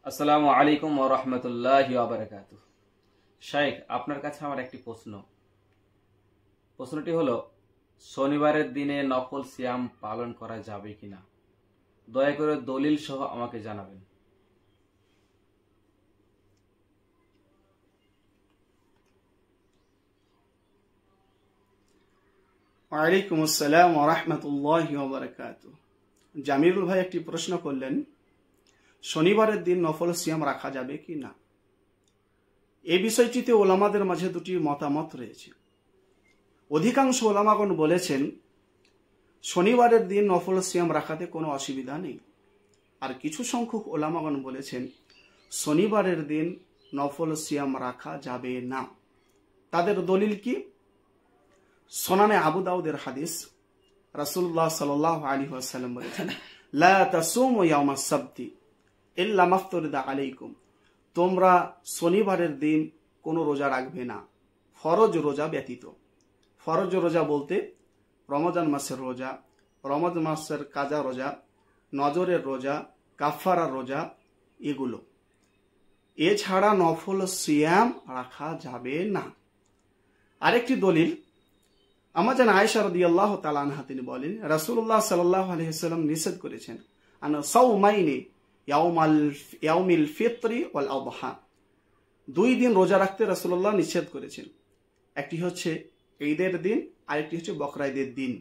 আসসালামু আলাইকুম ওয়া রাহমাতুল্লাহি ওয়া বারাকাতুহু। শাইখ, আপনার কাছে আমার একটি প্রশ্নটি হলো, শনিবারের দিনে নফল সিয়াম পালন করা যাবে কিনা? দয়া করে দলিল সহ আমাকে জানাবেন। ওয়ালাইকুম আসসালাম ওয়া রাহমাতুল্লাহি ওয়া বারাকাতুহু। জামিরুল ভাই একটি প্রশ্ন করলেন, শনিবারের দিন নফল সিয়াম রাখা যাবে কি না। এই বিষয়টিতে ওলামাদের মাঝে দুটি মতামত রয়েছে। অধিকাংশ ওলামাগণ বলেছেন শনিবারের দিন নফল সিয়াম রাখাতে কোনো অসুবিধা নেই, আর কিছু সংখ্যক ওলামাগণ বলেছেন শনিবারের দিন নফল সিয়াম রাখা যাবে না। তাদের দলিল কি? সুনানে আবু দাউদের হাদিস, রাসূলুল্লাহ সাল্লাল্লাহু আলাইহি ওয়াসাল্লাম বলেছেন, লা তাসুমু ইয়াউমাস সাবতি ইল্লা মাফতুরিদা আলাইকুম। তোমরা শনিবারের দিন কোনো রোজা রাখবে না, ফরজ রোজা ব্যতীত। ফরজ রোজা বলতে রমজান মাসের রোজা, রমজান মাসের কাজা রোজা, নজরের রোজা, কাফারার রোজা, এগুলো। এছাড়া নফল সিয়াম রাখা যাবে না। আরেকটি দলিল, আমাজান আয়েশা রাদিয়াল্লাহু তাআলা আনহা তিনি বলেন, রাসূলুল্লাহ সাল্লাল্লাহু আলাইহি ওয়াসাল্লাম নিষেধ করেছেন আনা সাওমাইনি ইয়াউমিল ফিত্রি ওয়াল আযহা। দুই দিন রোজা রাখতে রাসূলুল্লাহ নিষেধ করেছেন। একটি হচ্ছে ঈদের দিন, আরেকটি হচ্ছে বকরা ঈদের দিন।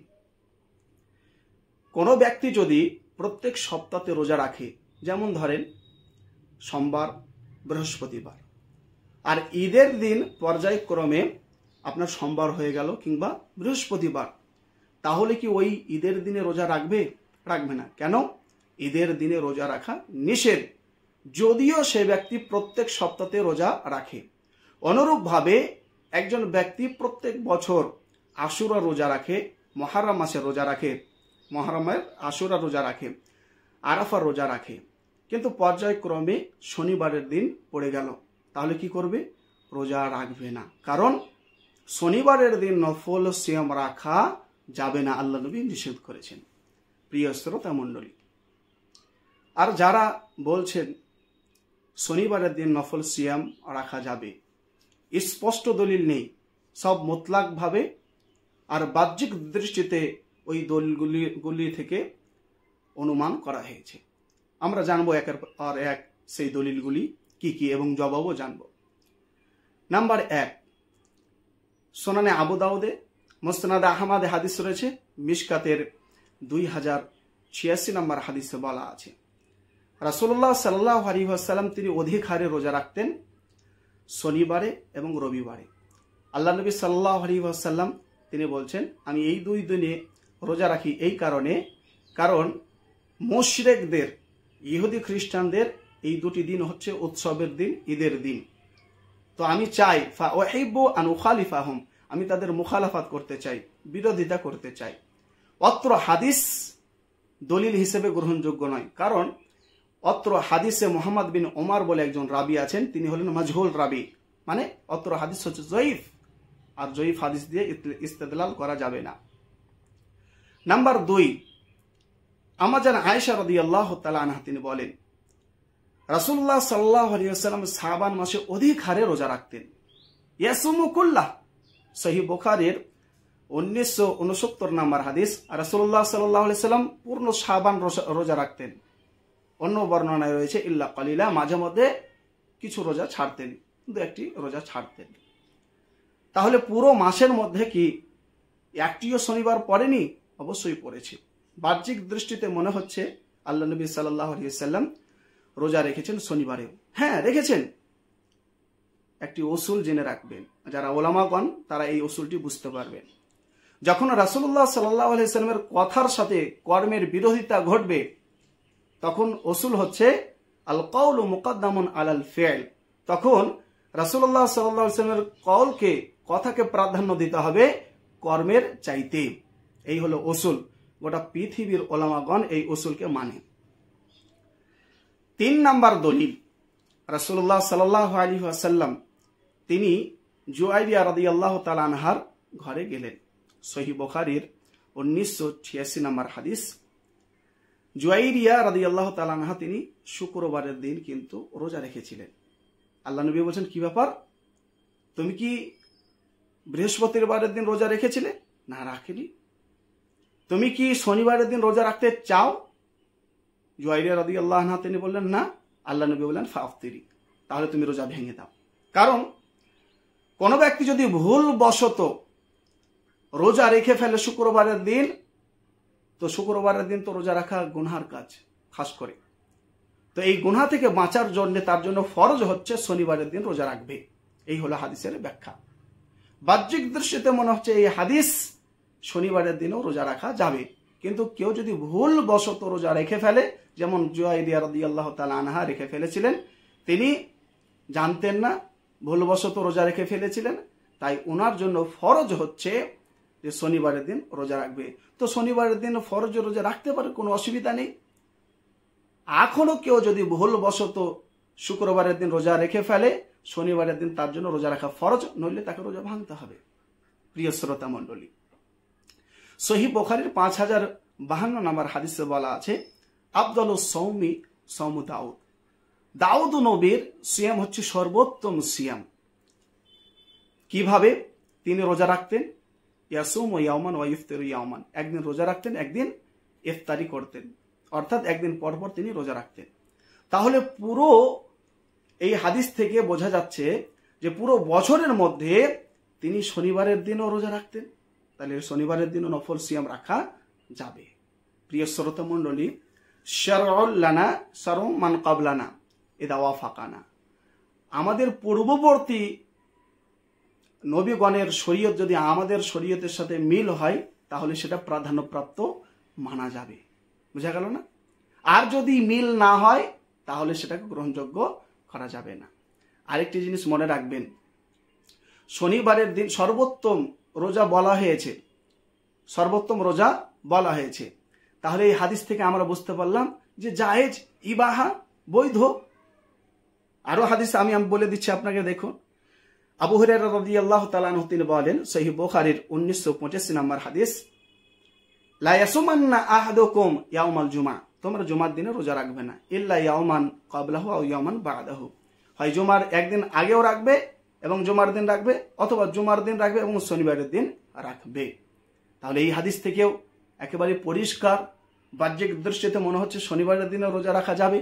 কোনো ব্যক্তি যদি প্রত্যেক সপ্তাহে রোজা রাখে, যেমন ধরেন সোমবার, বৃহস্পতিবার, আর ঈদের দিন পর্যায়ক্রমে আপনার সোমবার হয়ে গেল কিংবা বৃহস্পতিবার, তাহলে কি ওই ঈদের দিনে রোজা রাখবে? রাখবে না। কেন? ঈদের দিনে রোজা রাখা নিষেধ, যদিও সে ব্যক্তি প্রত্যেক সপ্তাহে রোজা রাখে। অনুরূপভাবে একজন ব্যক্তি প্রত্যেক বছর আশুরা রোজা রাখে, মুহররম মাসের রোজা রাখে, মুহররমের আশুরা রোজা রাখে, আরাফার রোজা রাখে, কিন্তু পর্যায়ক্রমে শনিবারের দিন পড়ে গেল, তাহলে কি করবে? রোজা রাখবে না। কারণ শনিবারের দিন নফল সিয়াম রাখা যাবে না, আল্লাহ নবী নিষেধ করেছেন। প্রিয় শ্রোতা মণ্ডলী, আর যারা বলছেন শনিবারের দিন নফল সিয়াম রাখা যাবে, স্পষ্ট দলিল নেই, সব মুতলাকভাবে আর বাহ্যিক দৃষ্টিতে ওই দলিলগুলি থেকে অনুমান করা হয়েছে। আমরা জানবো একের পর এক সেই দলিলগুলি কি কি এবং জবাবও জানব। নাম্বার 1, সুনানে আবু দাউদে মুসনাদে আহমদে হাদিস রয়েছে, মিশকাতের 2086 নম্বর হাদিসে বলা আছে, রাসূলুল্লাহ সাল্লাল্লাহু আলাইহি ওয়াসাল্লাম তিনি অধিক হারে রোজা রাখতেন শনিবারে এবং রবিবারে। আল্লাহ নবী সাল্লাল্লাহু আলাইহি ওয়াসাল্লাম তিনি বলছেন, আমি এই দুই দিনে রোজা রাখি এই কারণ মুশরিকদের, ইহুদি খ্রিস্টানদের এই দুটি দিন হচ্ছে উৎসবের দিন, ঈদের দিন। তো আমি চাই ফা উহিব্বু আন উখালিফাহুম, আমি তাদের মুখালাফাত করতে চাই, বিরোধিতা করতে চাই। অত্র হাদিস দলিল হিসেবে গ্রহণযোগ্য নয়, কারণ অত্র হাদিসে মুহাম্মদ বিন ওমর বলে একজন রাবি আছেন, তিনি হলেন মাজহুল রাবি, মানে অত্র হাদিস হচ্ছে জয়ীফ, আর জয়ীফ হাদিস দিয়ে ইস্তেদলাল করা যাবে না। নাম্বার 2, আমাজান আয়েশা রাদিয়াল্লাহু তাআলা আনহা তিনি বলেন, রাসূলুল্লাহ সাল্লাল্লাহু আলাইহি ওয়াসাল্লাম শাবান মাসে অধিক হারে রোজা রাখতেন। ইয়াসুমু কুল্লাহ, সহিহ বুখারীর 1969 নম্বর হাদিস, রাসূলুল্লাহ সাল্লাল্লাহু আলাইহি ওয়াসাল্লাম পূর্ণ শাবান রোজা রাখতেন। অন্য বর্ণনায় রয়েছে ইল্লা কালিলা, মাঝে মধ্যে কিছু রোজা ছাড়তেন, দু একটি রোজা ছাড়তেন। তাহলে পুরো মাসের মধ্যে কি একটিও শনিবার পড়েনি? অবশ্যই পড়েছে। বাহ্যিক দৃষ্টিতে মনে হচ্ছে আল্লাহ নবী সাল্লাল্লাহু আলাইহি ওয়াসাল্লাম রোজা রেখেছেন শনিবারেও। হ্যাঁ, রেখেছেন। একটি উসুল জেনে রাখবেন, যারা ওলামাগণ তারা এই উসুলটি বুঝতে পারবেন। যখন রাসূলুল্লাহ সাল্লাল্লাহু আলাইহি ওয়াসাল্লামের কথার সাথে কর্মের বিরোধিতা ঘটবে, তখন উসুল হচ্ছে আল কাউলু মুকদ্দামুন আলাল ফি'ল। তখন রাসূলুল্লাহ সাল্লাল্লাহু আলাইহি ওয়াসাল্লামের কওলকে, কথাকে প্রাধান্য দিতে হবে কর্মের চাইতে। এই হলো উসুল। গোটা পৃথিবীর ওলামাগণ এই উসুলকে মানে। 3 নাম্বার দলিল, রাসূলুল্লাহ সাল্লাল্লাহু আলাইহি ওয়াসাল্লাম তিনি জুয়াইরিয়া রাদিয়াল্লাহু তাআলা আনহার ঘরে গেলেন। সহিহ বুখারীর 1986 নম্বর হাদিস, জুয়াইরিয়া রাদিয়াল্লাহু তাআলা আনহা তিনি শুক্রবারের দিন কিন্তু রোজা রেখেছিলেন। আল্লাহ নবী বলছেন, কি ব্যাপার, তুমি কি বৃহস্পতিবারের দিন রোজা রেখেছিলে? না, রাখিনি। তুমি কি শনিবারের দিন রোজা রাখতে চাও? জুয়াইরিয়া রাদিয়াল্লাহু আনহা তিনি বললেন, না। আল্লাহ নবী বললেন, ফাফতিরি, তাহলে তুমি রোজা ভেঙে দাও। কারণ কোন ব্যক্তি যদি ভুল বশত রোজা রেখে ফেলে শুক্রবারের দিন, তো শুক্রবারের দিন তো রোজা রাখা গুনহার কাজ খাস করে। তো এই গুনহা থেকে বাঁচার জন্য তার জন্য ফরজ হচ্ছে শনিবারের দিন রোজা রাখবে। এই হলো হাদিসের ব্যাখ্যা। বাহ্যিক দৃষ্টিতে মনে হচ্ছে এই হাদিস শনিবারের দিনও রোজা রাখা যাবে, কিন্তু কেউ যদি ভুল বশত রোজা রেখে ফেলে, যেমন জুয়াইরিয়া রাদিয়াল্লাহু তাআলা আনহা রেখে ফেলেছিলেন, তিনি জানতেন না, ভুলবশত রোজা রেখে ফেলেছিলেন, তাই ওনার জন্য ফরজ হচ্ছে যে শনিবারের দিন রোজা রাখবে। তো শনিবারের দিন ফরজ রোজা রাখতে পারে, কোনো অসুবিধা নেই। এখনো কেউ যদি ভুলবশত শুক্রবারের দিন রোজা রেখে ফেলে, শনিবারের দিন তার জন্য রোজা রাখা ফরজ, নইলে তাকে রোজা ভাঙতে হবে। প্রিয় শ্রোতা মণ্ডলী, সহিহ বুখারীর 5052 নম্বর হাদিসে বলা আছে, আফদালুস সাওমি সাওমু দাউদ। দাউদ নবীর সিয়াম হচ্ছে সর্বোত্তম সিয়াম। কিভাবে তিনি রোজা রাখতেন? ইয়াসুমু ইয়াওমান ওয়া ইফতিরু ইয়াওমান, একদিন রোজা রাখতেন, একদিন ইফতারি করতেন, অর্থাৎ একদিন পর পর তিনি রোজা রাখতেন। তাহলে পুরো এই হাদিস থেকে বোঝা যাচ্ছে যে পুরো বছরের মধ্যে তিনি শনিবারের দিনও রোজা রাখতেন, তাহলে শনিবারের দিনও নফল সিয়াম রাখা যাবে। প্রিয় শ্রোতা মণ্ডলী, শারউল লানা শারউ মান ক্বাবলানা ইদা ওয়াফাকানা, আমাদের পূর্ববর্তী নবীগণের শরীয়ত যদি আমাদের শরীয়তের সাথে মিল হয়, তাহলে সেটা প্রাধান্যপ্রাপ্ত মানা যাবে। বুঝা গেল না? আর যদি মিল না হয়, তাহলে সেটাকে গ্রহণযোগ্য করা যাবে না। আরেকটি জিনিস মনে রাখবেন, শনিবারের দিন সর্বোত্তম রোজা বলা হয়েছে, সর্বোত্তম রোজা বলা হয়েছে। তাহলে এই হাদিস থেকে আমরা বুঝতে পারলাম যে জায়েজ, ইবাহা, বৈধ। আরো হাদিস আমি বলে দিচ্ছি আপনাকে, দেখুন। আবু হুরায়রা রাদিয়াল্লাহু তাআলা আনহু তিনি বলেন, সহিহ বুখারীর 1985 নম্বর হাদিস, লা ইয়াসুমান্না আহাদুকুম ইয়াউমাল জুমআ, তোমরা জুমার দিনে রোজা রাখবে না, ইল্লা ইয়াউমান ক্বাবলাহু আও ইয়াউমান বা'দাহু, হয় জুমার একদিন আগেও রাখবে এবং জুমার দিন রাখবে, অথবা জুমার দিন রাখবে এবং শনিবারের দিন রাখবে। তাহলে এই হাদিস থেকেও একেবারে পরিষ্কার, বাহ্যিক দৃষ্টিতে মনে হচ্ছে শনিবারের দিনে রোজা রাখা যাবে।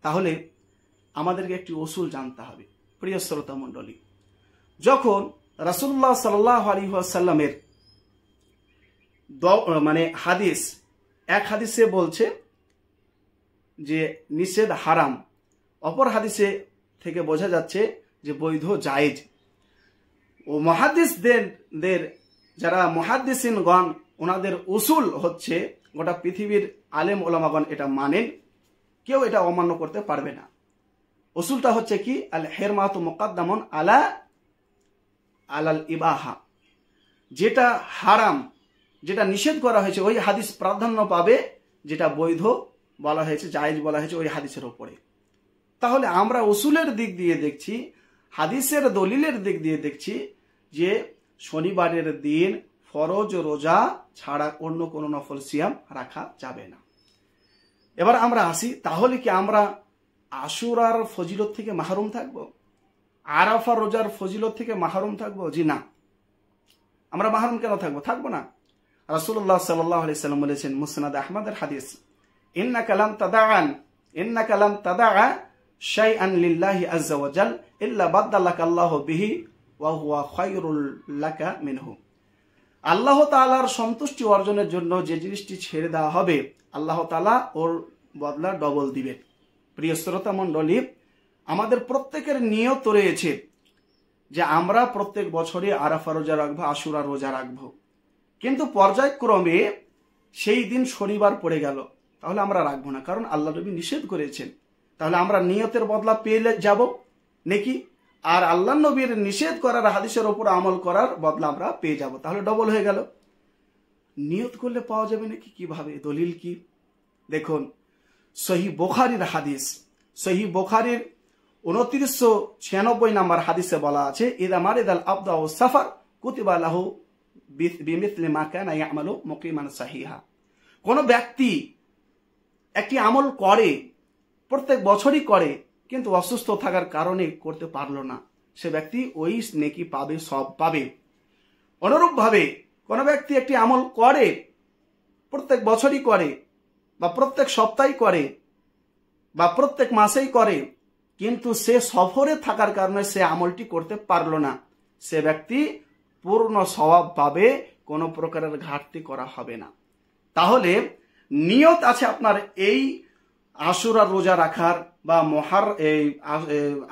তাহলে আমাদেরকে একটি উসুল জানতে হবে। প্রিয় শ্রোতা মণ্ডলী, যখন রাসূলুল্লাহ সাল্লাল্লাহু আলাইহি ওয়াসাল্লামের মানে হাদিস, এক হাদিসে বলছে যে নিষেধ হারাম, অপর হাদিসে থেকে বোঝা যাচ্ছে যে বৈধ, জায়েজ। ও মুহাদ্দিসদের যারা মুহাদ্দিসিনগণ, ওনাদের উসুল হচ্ছে, গোটা পৃথিবীর আলেম ওলামাগণ এটা মানেন, কেউ এটা অমান্য করতে পারবে না। উসুলটা হচ্ছে কি, আল হিরমাতু মুকদ্দামুন আলা আলাল ইবাহা, যেটা হারাম, যেটা নিষেধ করা হয়েছে, ওই হাদিস প্রাধান্য পাবে, যেটা বৈধ বলা হয়েছে, জায়েজ বলা হয়েছে, ওই হাদিসের উপরে। তাহলে আমরা উসুলের দিক দিয়ে দেখছি, হাদিসের দলিলের দিক দিয়ে দেখছি যে শনিবারের দিন ফরজ রোজা ছাড়া অন্য কোনো নফল সিয়াম রাখা যাবে না। এবার আমরা আসি, তাহলে কি আমরা আশুরার ফজিলত থেকে মাহরুম থাকব? আরাফা রোজার ফজিলত থেকে মাহরুম থাকব? জি না, আমরা মাহরুম কেন থাকবো? থাকবো না। রাসূলুল্লাহ সাল্লাল্লাহু আলাইহি সাল্লাম বলেছেন, মুসনাদ আহমদের হাদিস, ইন্নাকা লাম তাদাআ শাইআন লিল্লাহি আযজা ওয়া জাল ইল্লা বাদদালাকা আল্লাহু বিহি ওয়া হুয়া খায়রুল লাকা মিনহু। আল্লাহ তাআলার সন্তুষ্টি অর্জনের জন্য যে জিনিসটি ছেড়ে দেওয়া হবে, আল্লাহ তাআলা ওর বদলা ডবল দিবেন। প্রিয় শ্রোতা মণ্ডলী, আমাদের প্রত্যেকের নিয়ত রয়েছে যে আমরা প্রত্যেক বছরে আরাফা রোজা রাখবো, আশুরা রোজা রাখবো, কিন্তু পর্যায়ক্রমে সেই দিন শনিবার পড়ে গেল, তাহলে আমরা রাখবো না, কারণ আল্লাহ নবী নিষেধ করেছেন। তাহলে আমরা নিয়তের বদলা পেয়ে যাব নাকি? আর আল্লাহ নবীর নিষেধ করার হাদিসের উপর আমল করার বদলা আমরা পেয়ে যাব, তাহলে ডবল হয়ে গেল। নিয়ত করলে পাওয়া যাবে নাকি? কিভাবে? দলিল কি? দেখুন, সহিহ বুখারীর হাদিস, সহিহ বুখারীর 2996 নম্বর হাদিসে বলা আছে, ইদা মারিদাল আবদা ও সাফার কুতিবা লাহু বিমিসলি মা কানা ইয়ামালু মুকিমান সাহিহা। কোন ব্যক্তি একটি আমল করে, প্রত্যেক বছরই করে, কিন্তু অসুস্থ থাকার কারণে করতে পারলো না, সে ব্যক্তি ওই নেকি পাবে, সব পাবে। অনুরূপভাবে কোনো ব্যক্তি একটি আমল করে, প্রত্যেক বছরই করে বা প্রত্যেক সপ্তাহে করে বা প্রত্যেক মাসেই করে, কিন্তু সে সফরে থাকার কারণে সে আমলটি করতে পারলো না, সে ব্যক্তি পূর্ণ সওয়াব পাবে, কোনো প্রকারের ঘাটতি করা হবে না। তাহলে নিয়ত আছে আপনার এই আশুরার রোজা রাখার বা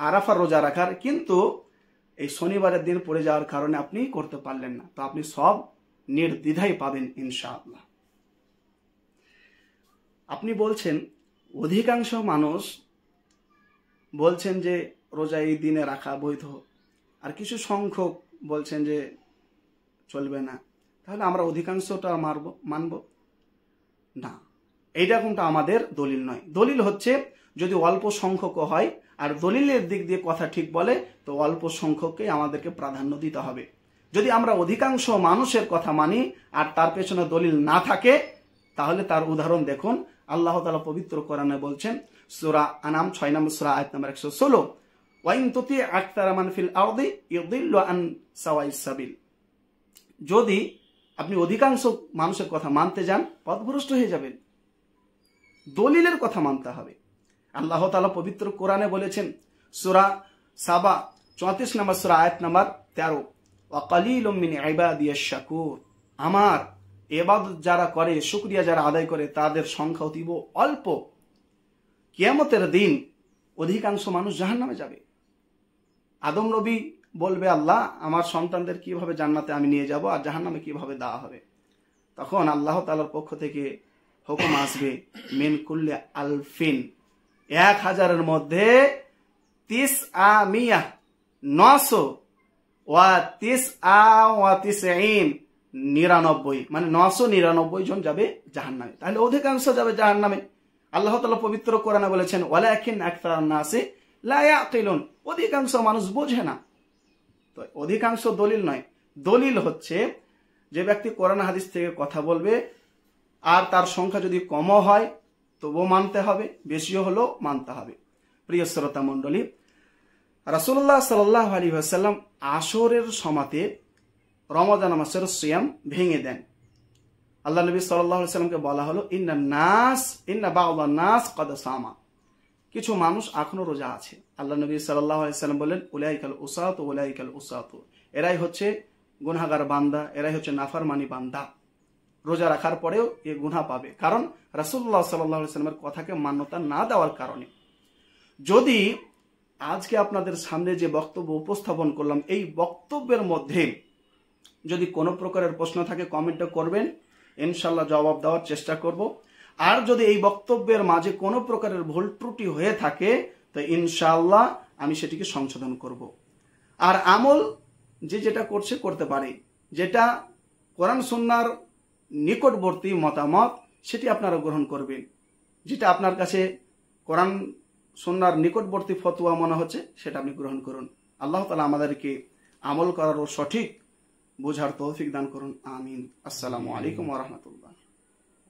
আরাফার রোজা রাখার, কিন্তু এই শনিবারের দিন পড়ে যাওয়ার কারণে আপনি করতে পারলেন না, তো আপনি সব নির্দ্বিধায় পাবেন ইনশাআল্লাহ। আপনি বলছেন, অধিকাংশ মানুষ বলছেন যে রোজা এই দিনে রাখা বৈধ, আর কিছু সংখ্যক বলছেন যে চলবে না, তাহলে আমরা অধিকাংশটা মানব না। এইটা কোনটা আমাদের দলিল নয়। দলিল হচ্ছে যদি অল্প সংখ্যক হয় আর দলিলের দিক দিয়ে কথা ঠিক বলে, তো অল্প সংখ্যককে আমাদেরকে প্রাধান্য দিতে হবে। যদি আমরা অধিকাংশ মানুষের কথা মানি আর তার পেছনে দলিল না থাকে, তাহলে তার উদাহরণ দেখুন। আল্লাহ তাআলা পবিত্র কোরআনে বলছেন, সূরা আনাম 6 নম্বর সূরা আয়াত নম্বর 116, ওয়াইন তুতি আকতারা মান ফিল আরদি ইউদিল্লু আন সাওয়াইস সাবিল। যদি আপনি অধিকাংশ মানুষের কথা মানতে যান, পথভ্রষ্ট হয়ে যাবেন। দলিলের কথা মানতে হবে। আল্লাহ তাআলা পবিত্র কোরআনে বলেছেন, সূরা সাবা 34 নম্বর সূরা আয়াত নম্বর 13, ওয়া কালিলুম মিন ইবাদিয়াশ শাকুর। আমার ইবাদত যারা করে, শুকরিয়া যারা আদায় করে, তাদের সংখ্যা অতীব অল্প। কিয়ামতের দিন অধিকাংশ মানুষ জাহান্নামে যাবে। আদম নবী বলবে, আল্লাহ আমার সন্তানদের কিভাবে জান্নাতে আমি নিয়ে যাব আর জাহান্নামে কিভাবে দেওয়া হবে? তখন আল্লাহ তাআলার পক্ষ থেকে হুকুম আসবে, মিন কুল্লি আলফিন, 1000-এর মধ্যে 900 ওয়া 99, মানে 999 জন যাবে জাহান্নামে। তাহলে অধিকাংশ যাবে জাহান্নামে। আল্লাহ তাআলা পবিত্র কোরআনে বলেছেন, ওয়ালাকিন আকতারান নাসি লা ইয়াকিলুন, অধিকাংশ মানুষ বোঝে না। তো অধিকাংশ দলিল নয়। দলিল হচ্ছে যে ব্যক্তি কোরআন হাদিস থেকে কথা বলবে আর তার সংখ্যা যদি কমও হয় তবুও মানতে হবে, বেশিও হলেও মানতে হবে। প্রিয় শ্রোতা মণ্ডলী, রাসূলুল্লাহ সাল্লাল্লাহু আলাইহি ওয়াসাল্লাম আসরের সমাতে রমাদান মাসের সিয়াম ভেঙে দেন। আল্লাহ নবী সাল্লাল্লাহু আলাইহি ওয়াসাল্লামকে বলা হলো, ইন্না বা'দান নাস ক্বাদ সামা, কিছু মানুষ এখনো রোজা আছে। আল্লাহ নবী সাল্লাল্লাহু আলাইহি ওয়াসাল্লাম বলেন, উলাইকাল উসাতু উলাইকাল উসাতু, এরাই হচ্ছে গুনাহগার বান্দা, এরাই হচ্ছে নাফরমানি বান্দা। রোজা রাখার পরেও এ গুনাহ পাবে, কারণ রাসূলুল্লাহ সাল্লাল্লাহু আলাইহি ওয়াসাল্লামের কথাকে মান্যতা না দেওয়ার কারণে। যদি আজকে আপনাদের সামনে যে বক্তব্য উপস্থাপন করলাম, এই বক্তব্যের মধ্যে যদি কোনো প্রকারের প্রশ্ন থাকে কমেন্টে করবেন, ইনশাআল্লাহ জবাব দেওয়ার চেষ্টা করব। আর যদি এই বক্তব্যের মাঝে কোনো প্রকারের ভুল ত্রুটি হয়ে থাকে, তো ইনশাআল্লাহ আমি সেটিকে সংশোধন করব। আর আমল যে যেটা করছে করতে পারে, যেটা কোরআন সুন্নাহর নিকটবর্তী মতামত সেটি আপনারা গ্রহণ করবেন। যেটা আপনার কাছে কোরআন সুন্নাহর নিকটবর্তী ফতোয়া মনে হচ্ছে সেটা আপনি গ্রহণ করুন। আল্লাহ তাআলা আমাদেরকে আমল করার ও সঠিক বোঝার তৌফিক দান করুন। আমিন। আসসালামু আলাইকুম ওয়া রাহমাতুল্লাহ।